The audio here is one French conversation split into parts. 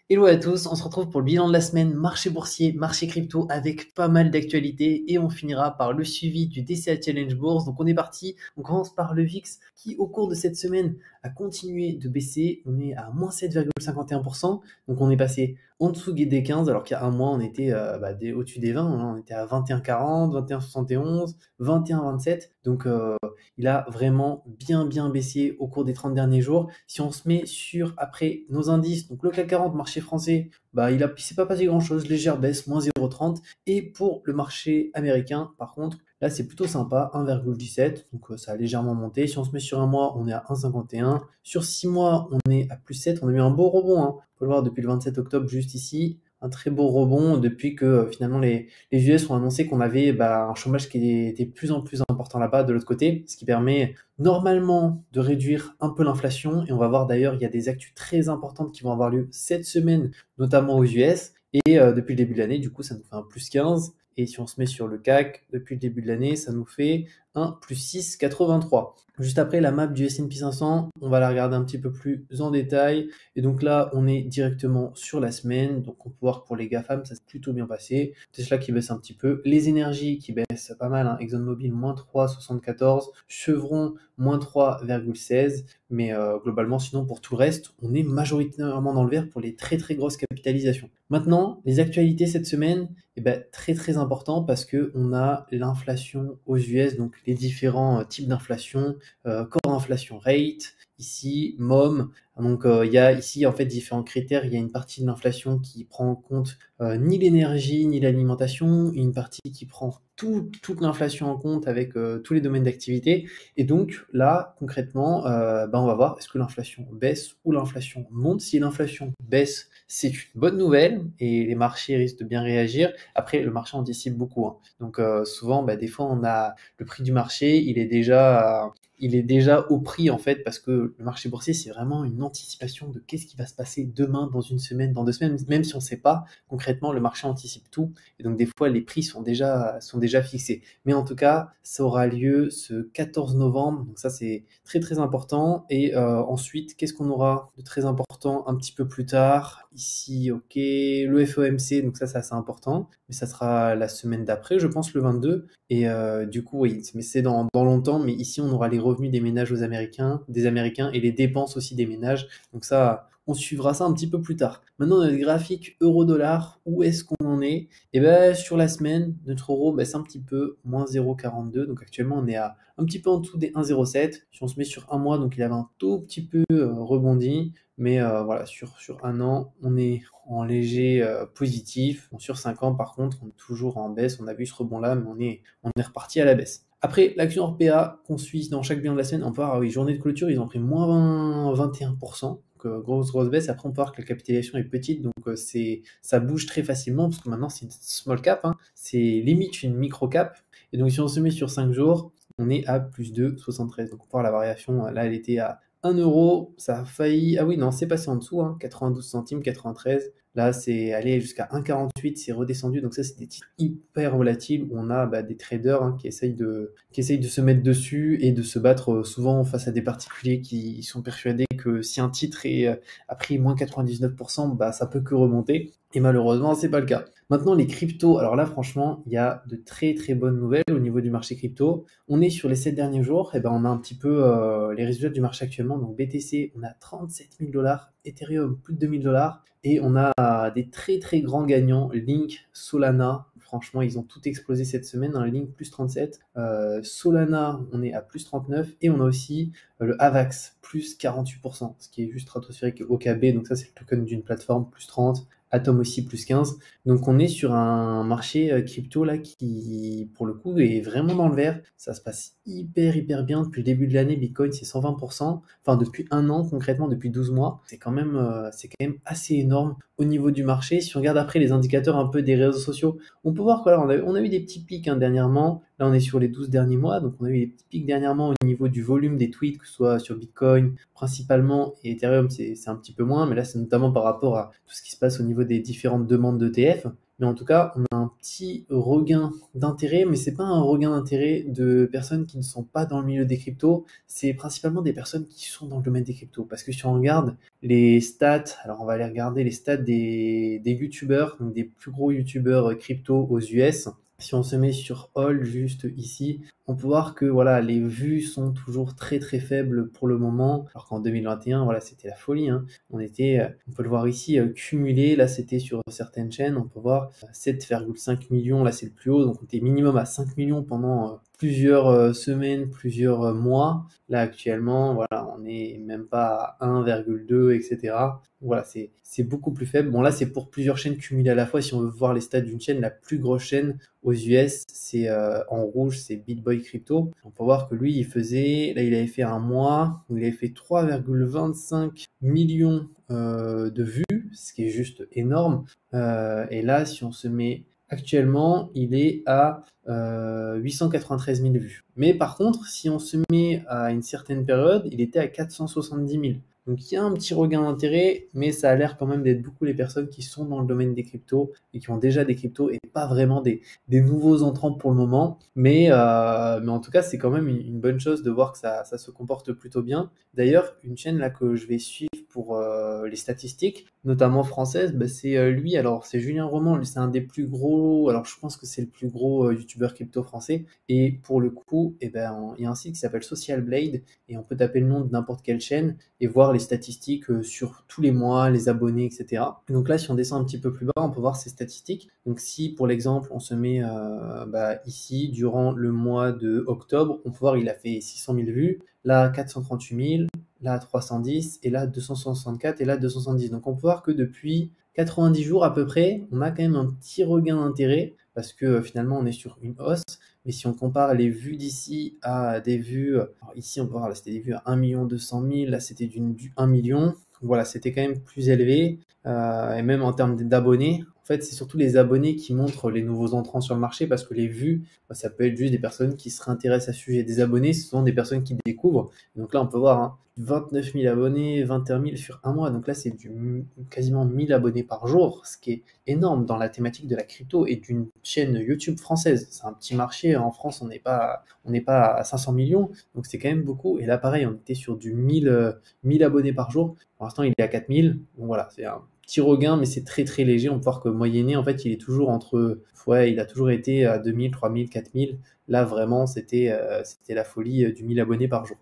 Hello à tous, on se retrouve pour le bilan de la semaine, marché boursier, marché crypto avec pas mal d'actualités et on finira par le suivi du DCA Challenge Bourse. Donc on est parti, on commence par le VIX qui au cours de cette semaine a continué de baisser, on est à moins 7,51%, donc on est passé en dessous des 15 alors qu'il y a un mois on était au-dessus des 20, hein. On était à 21,40, 21,71, 21,27, donc il a vraiment bien baissé au cours des 30 derniers jours. Si on se met sur après nos indices, donc le CAC 40, marché français, il s'est pas passé grand-chose, légère baisse, moins 0,30. Et pour le marché américain, par contre, là c'est plutôt sympa, 1,17, donc ça a légèrement monté. Si on se met sur un mois, on est à 1,51. Sur 6 mois, on est à plus 7. On a eu un beau rebond, hein. On peut le voir depuis le 27 octobre, juste ici. Un très beau rebond depuis que finalement les US ont annoncé qu'on avait un chômage qui était de plus en plus important là-bas de l'autre côté, ce qui permet normalement de réduire un peu l'inflation. Et on va voir d'ailleurs, il y a des actus très importantes qui vont avoir lieu cette semaine, notamment aux US. Et depuis le début de l'année, du coup, ça nous fait un plus 15. Et si on se met sur le CAC, depuis le début de l'année, ça nous fait un plus 6,83. Juste après la map du S&P 500, on va la regarder un petit peu plus en détail. Et donc là, on est directement sur la semaine. Donc on peut voir que pour les GAFAM, ça s'est plutôt bien passé. Tesla qui baisse un petit peu. Les énergies qui baissent pas mal, hein. ExxonMobil, moins 3,74. Chevron, moins 3,16. Mais globalement, sinon, pour tout le reste, on est majoritairement dans le vert pour les très grosses capitalisations. Maintenant, les actualités cette semaine, très important parce qu'on a l'inflation aux US, donc les différents types d'inflation, core inflation rate, ici, MOM. Donc il y a ici en fait différents critères. Il y a une partie de l'inflation qui prend en compte ni l'énergie ni l'alimentation, une partie qui prend toute l'inflation en compte avec tous les domaines d'activité. Et donc là, concrètement, on va voir est-ce que l'inflation baisse ou l'inflation monte. Si l'inflation baisse, c'est une bonne nouvelle et les marchés risquent de bien réagir. Après, le marché anticipe beaucoup, hein. Donc souvent, des fois, on a le prix du marché, il est déjà au prix en fait parce que le marché boursier c'est vraiment une anticipation de qu'est-ce qui va se passer demain, dans une semaine, dans 2 semaines, même si on ne sait pas concrètement le marché anticipe tout et donc des fois les prix sont déjà fixés. Mais en tout cas, ça aura lieu ce 14 novembre, donc ça c'est très important. Et ensuite, qu'est-ce qu'on aura de très important un petit peu plus tard? Ici, ok, le FOMC, donc ça c'est assez important, mais ça sera la semaine d'après, je pense le 22. Et du coup, oui, mais c'est dans longtemps, mais ici on aura les revenus des ménages des Américains et les dépenses aussi des ménages. Donc ça, on suivra ça un petit peu plus tard. Maintenant, notre graphique euro-dollar, où est-ce qu'on en est? Et sur la semaine, notre euro baisse un petit peu, moins 0,42. Donc actuellement, on est à un petit peu en dessous des 1,07. Si on se met sur un mois, donc il avait un tout petit peu rebondi. Mais voilà, sur un an, on est en léger positif. Bon, sur 5 ans, par contre, on est toujours en baisse. On a vu ce rebond-là, mais on est reparti à la baisse. Après, l'action Orpea qu'on suit dans chaque bilan de la semaine, on peut voir, ah oui, journée de clôture, ils ont pris moins 21%. Donc, grosse baisse. Après, on peut voir que la capitalisation est petite, donc ça bouge très facilement, parce que maintenant, c'est une small cap, hein. C'est limite une micro cap. Et donc, si on se met sur 5 jours, on est à plus de 73. Donc, on peut voir la variation. Là, elle était à 1 euro, ça a failli. Ah oui, non, c'est passé en dessous, hein, 92 centimes, 93. Là, c'est allé jusqu'à 1,48, c'est redescendu. Donc ça, c'est des titres hyper volatiles où on a des traders, hein, qui essayent de se mettre dessus et de se battre souvent face à des particuliers qui sont persuadés que si un titre a pris moins 99%, ça peut que remonter. Et malheureusement, c'est pas le cas. Maintenant, les cryptos, alors là, franchement, il y a de très bonnes nouvelles au niveau du marché crypto. On est sur les 7 derniers jours, et on a un petit peu les résultats du marché actuellement. Donc BTC, on a 37 000 dollars, Ethereum, plus de 2000 dollars, et on a des très grands gagnants, Link, Solana. Franchement, ils ont tout explosé cette semaine, un Link plus 37, Solana, on est à plus 39, et on a aussi le AVAX, plus 48%, ce qui est juste stratosphérique. OKB, donc ça c'est le token d'une plateforme, plus 30, Atom aussi plus 15. Donc on est sur un marché crypto là qui pour le coup est vraiment dans le vert. Ça se passe hyper bien depuis le début de l'année. Bitcoin c'est 120%. Enfin depuis un an concrètement, depuis 12 mois. C'est quand même assez énorme au niveau du marché. Si on regarde après les indicateurs un peu des réseaux sociaux, on peut voir qu'on a eu des petits pics, hein, dernièrement. Là on est sur les 12 derniers mois. Donc on a eu des petits pics dernièrement au niveau du volume des tweets, que ce soit sur Bitcoin principalement et Ethereum c'est un petit peu moins. Mais là c'est notamment par rapport à tout ce qui se passe au niveau des différentes demandes d'ETF. Mais en tout cas, on a un petit regain d'intérêt, mais c'est pas un regain d'intérêt de personnes qui ne sont pas dans le milieu des cryptos, c'est principalement des personnes qui sont dans le domaine des cryptos. Parce que si on regarde les stats, alors on va aller regarder les stats des youtubeurs, donc des plus gros youtubeurs crypto aux US. Si on se met sur All juste ici, on peut voir que voilà, les vues sont toujours très très faibles pour le moment, alors qu'en 2021, voilà, c'était la folie, hein. On peut le voir ici, cumulé, là c'était sur certaines chaînes, on peut voir 7,5 millions, là c'est le plus haut, donc on était minimum à 5 millions pendant plusieurs semaines, plusieurs mois. Là actuellement, voilà, on n'est même pas à 1,2, etc. Voilà, c'est beaucoup plus faible. Bon, là, c'est pour plusieurs chaînes cumulées à la fois. Si on veut voir les stats d'une chaîne, la plus grosse chaîne aux US, c'est en rouge, c'est BitBoy Crypto. On peut voir que lui, là, il avait fait un mois où il avait fait 3,25 millions de vues, ce qui est juste énorme. Et là, si on se met actuellement, il est à 893 000 vues. Mais par contre, si on se met à une certaine période, il était à 470 000. Donc il y a un petit regain d'intérêt, mais ça a l'air quand même d'être beaucoup les personnes qui sont dans le domaine des cryptos et qui ont déjà des cryptos et pas vraiment des nouveaux entrants pour le moment. Mais en tout cas, c'est quand même une bonne chose de voir que ça se comporte plutôt bien. D'ailleurs, une chaîne là que je vais suivre pour les statistiques, notamment françaises, bah, c'est lui. Alors c'est Julien Roman, lui c'est un des plus gros, alors je pense que c'est le plus gros youtubeur crypto français. Et pour le coup, eh ben, il y a un site qui s'appelle Social Blade et on peut taper le nom de n'importe quelle chaîne et voir les statistiques sur tous les mois, les abonnés, etc. Donc là, si on descend un petit peu plus bas, on peut voir ces statistiques. Donc si, pour l'exemple, on se met ici, durant le mois de octobre, on peut voir il a fait 600 000 vues, là 438 000, là 310, et là 264, et là 270. Donc on peut voir que depuis 90 jours à peu près, on a quand même un petit regain d'intérêt, parce que finalement on est sur une hausse. Mais si on compare les vues d'ici à des vues, alors ici on peut voir, là c'était des vues à 1 200 000, là c'était d'une vue 1 million. Voilà, c'était quand même plus élevé. Et même en termes d'abonnés, en fait, c'est surtout les abonnés qui montrent les nouveaux entrants sur le marché parce que les vues, bah, ça peut être juste des personnes qui se réintéressent à ce sujet. Des abonnés, ce sont des personnes qui découvrent. Donc là, on peut voir 29 000 abonnés, 21 000 sur un mois. Donc là, c'est quasiment 1000 abonnés par jour, ce qui est énorme dans la thématique de la crypto et d'une chaîne YouTube française. C'est un petit marché. En France, on n'est pas à 500 millions. Donc c'est quand même beaucoup. Et là, pareil, on était sur du 1000 abonnés par jour. Pour l'instant, il est à 4000. Donc voilà, c'est un petit regain, mais c'est très très léger. On peut voir que moyenné, en fait, il est toujours ouais, il a toujours été à 2000, 3000, 4000. Là, vraiment, c'était la folie du 1000 abonnés par jour.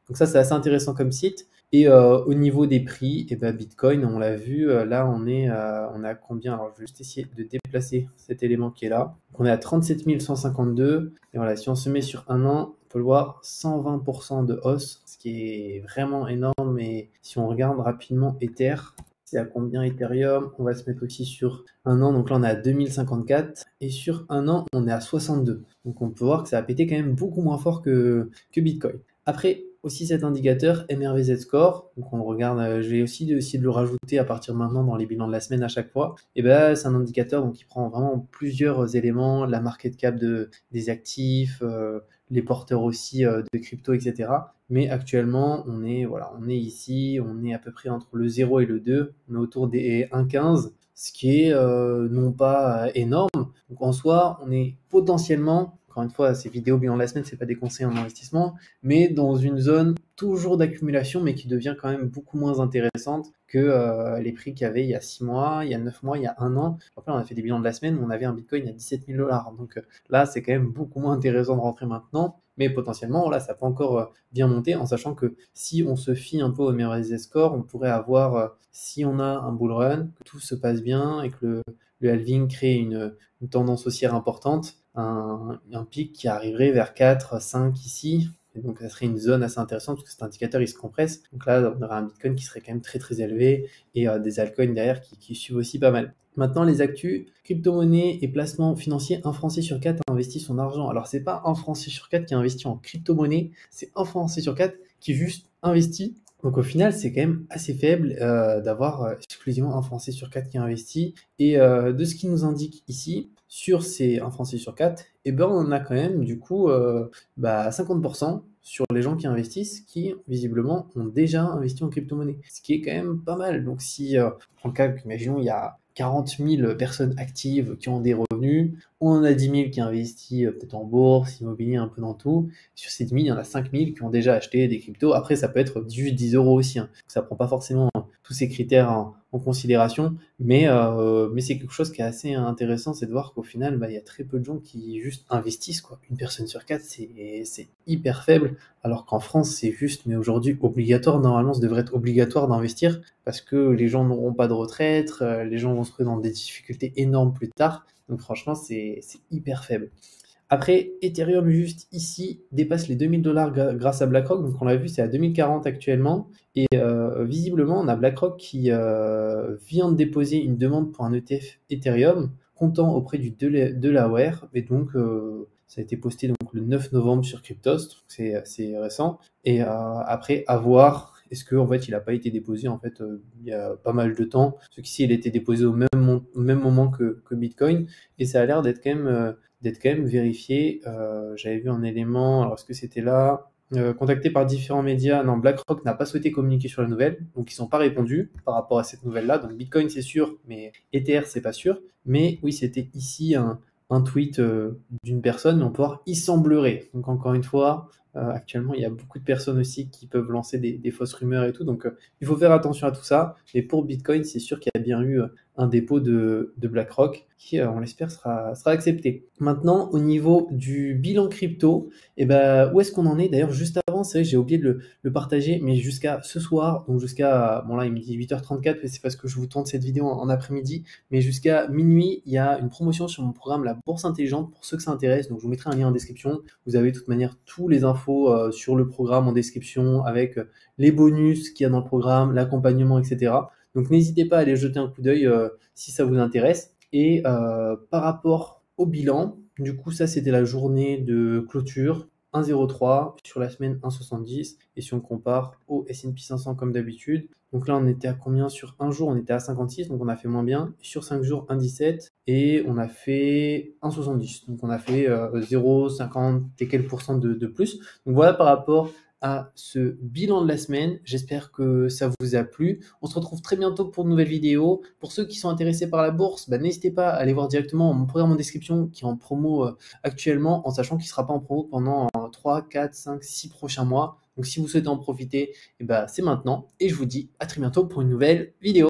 Donc ça, c'est assez intéressant comme site. Et au niveau des prix, et ben Bitcoin, on l'a vu, là, on est à combien? Alors, je vais juste essayer de déplacer cet élément qui est là. Donc, on est à 37 152. Et voilà, si on se met sur un an, on peut le voir, 120% de hausse, ce qui est vraiment énorme. Et si on regarde rapidement Ether, c'est à combien Ethereum? On va se mettre aussi sur un an. Donc là, on est à 2054. Et sur un an, on est à 62. Donc on peut voir que ça a pété quand même beaucoup moins fort que Bitcoin. Après, aussi cet indicateur MRVZ Score, donc on le regarde, je vais aussi essayer de le rajouter à partir de maintenant dans les bilans de la semaine à chaque fois. Et ben c'est un indicateur donc qui prend vraiment plusieurs éléments, la market cap des actifs, les porteurs aussi de crypto, etc. Mais actuellement, on est ici, on est à peu près entre le 0 et le 2, on est autour des 1,15, ce qui est non pas énorme. Donc en soi, on est potentiellement, encore une fois, ces vidéos bilan de la semaine, c'est pas des conseils en investissement, mais dans une zone toujours d'accumulation, mais qui devient quand même beaucoup moins intéressante que les prix qu'il y avait il y a 6 mois, il y a 9 mois, il y a un an. Après, on a fait des bilans de la semaine où on avait un Bitcoin à 17 000 $. Donc là, c'est quand même beaucoup moins intéressant de rentrer maintenant. Mais potentiellement, là, ça peut encore bien monter, en sachant que si on se fie un peu au MRSI Score, on pourrait avoir, si on a un bull run, que tout se passe bien et que le halving crée une tendance haussière importante, un pic qui arriverait vers 4, 5 ici. Et donc, ça serait une zone assez intéressante parce que cet indicateur, il se compresse. Donc là, on aurait un Bitcoin qui serait quand même très, très élevé et des altcoins derrière qui suivent aussi pas mal. Maintenant, les actus, crypto-monnaie et placement financier, un Français sur 4 a investi son argent. Alors, c'est pas un Français sur 4 qui a investi en crypto-monnaie, c'est un Français sur 4 qui juste investit. Donc, au final, c'est quand même assez faible d'avoir exclusivement un Français sur 4 qui a investi. Et de ce qui nous indique ici, sur ces 1 Français sur 4, eh ben, on a quand même du coup 50% sur les gens qui investissent, qui visiblement ont déjà investi en crypto-monnaie, ce qui est quand même pas mal. Donc si on prend le cas, imaginons il y a 40 000 personnes actives qui ont des revenus, on en a 10 000 qui investissent peut-être en bourse, immobilier, un peu dans tout. Sur ces 10 000, il y en a 5 000 qui ont déjà acheté des cryptos. Après, ça peut être 10 euros aussi, hein. Ça prend pas forcément tous ces critères en considération, mais c'est quelque chose qui est assez intéressant, c'est de voir qu'au final, il y a très peu de gens qui juste investissent, quoi. Une personne sur quatre, c'est hyper faible, alors qu'en France, c'est juste, mais aujourd'hui, obligatoire. Normalement, ça devrait être obligatoire d'investir parce que les gens n'auront pas de retraite, les gens vont se retrouver dans des difficultés énormes plus tard. Donc franchement, c'est hyper faible. Après, Ethereum, juste ici, dépasse les 2000 $ grâce à BlackRock. Donc, on l'a vu, c'est à 2040 actuellement. Et visiblement, on a BlackRock qui vient de déposer une demande pour un ETF Ethereum comptant auprès du Delaware. Et donc, ça a été posté donc, le 9 novembre sur Cryptost. Donc, c'est assez récent. Et après, à voir. Est-ce qu'en fait, il n'a pas été déposé en fait, il y a pas mal de temps. Ce qu'ici, il a été déposé au même moment que Bitcoin. Et ça a l'air d'être quand même vérifié. J'avais vu un élément, alors est-ce que c'était là contacté par différents médias, non, BlackRock n'a pas souhaité communiquer sur la nouvelle, donc ils ne sont pas répondus par rapport à cette nouvelle-là. Donc Bitcoin c'est sûr, mais Ether c'est pas sûr. Mais oui, c'était ici un tweet d'une personne, mais on peut voir il semblerait. Donc encore une fois, actuellement il y a beaucoup de personnes aussi qui peuvent lancer des fausses rumeurs et tout, donc il faut faire attention à tout ça. Mais pour Bitcoin, c'est sûr qu'il y a bien eu un dépôt de BlackRock qui, on l'espère, sera accepté. Maintenant, au niveau du bilan crypto, où est-ce qu'on en est? D'ailleurs, juste avant, c'est vrai que j'ai oublié de le partager, mais jusqu'à ce soir, donc jusqu'à, bon là, il me dit 8h34, mais c'est parce que je vous tourne cette vidéo en après-midi, mais jusqu'à minuit, il y a une promotion sur mon programme La Bourse Intelligente pour ceux que ça intéresse, donc je vous mettrai un lien en description. Vous avez de toute manière tous les infos sur le programme en description, avec les bonus qu'il y a dans le programme, l'accompagnement, etc. Donc n'hésitez pas à aller jeter un coup d'œil si ça vous intéresse. Et par rapport au bilan, du coup ça c'était la journée de clôture, 1,03 sur la semaine 1,70, et si on compare au S&P 500 comme d'habitude, donc là on était à combien sur un jour? On était à 56, donc on a fait moins bien. Sur 5 jours 1,17 et on a fait 1,70, donc on a fait 0,50 et quelques pourcents de plus. Donc voilà par rapport à ce bilan de la semaine. J'espère que ça vous a plu. On se retrouve très bientôt pour de nouvelles vidéos. Pour ceux qui sont intéressés par la bourse, n'hésitez pas à aller voir directement mon programme en description qui est en promo actuellement, en sachant qu'il ne sera pas en promo pendant 3, 4, 5, 6 prochains mois. Donc si vous souhaitez en profiter, c'est maintenant. Et je vous dis à très bientôt pour une nouvelle vidéo.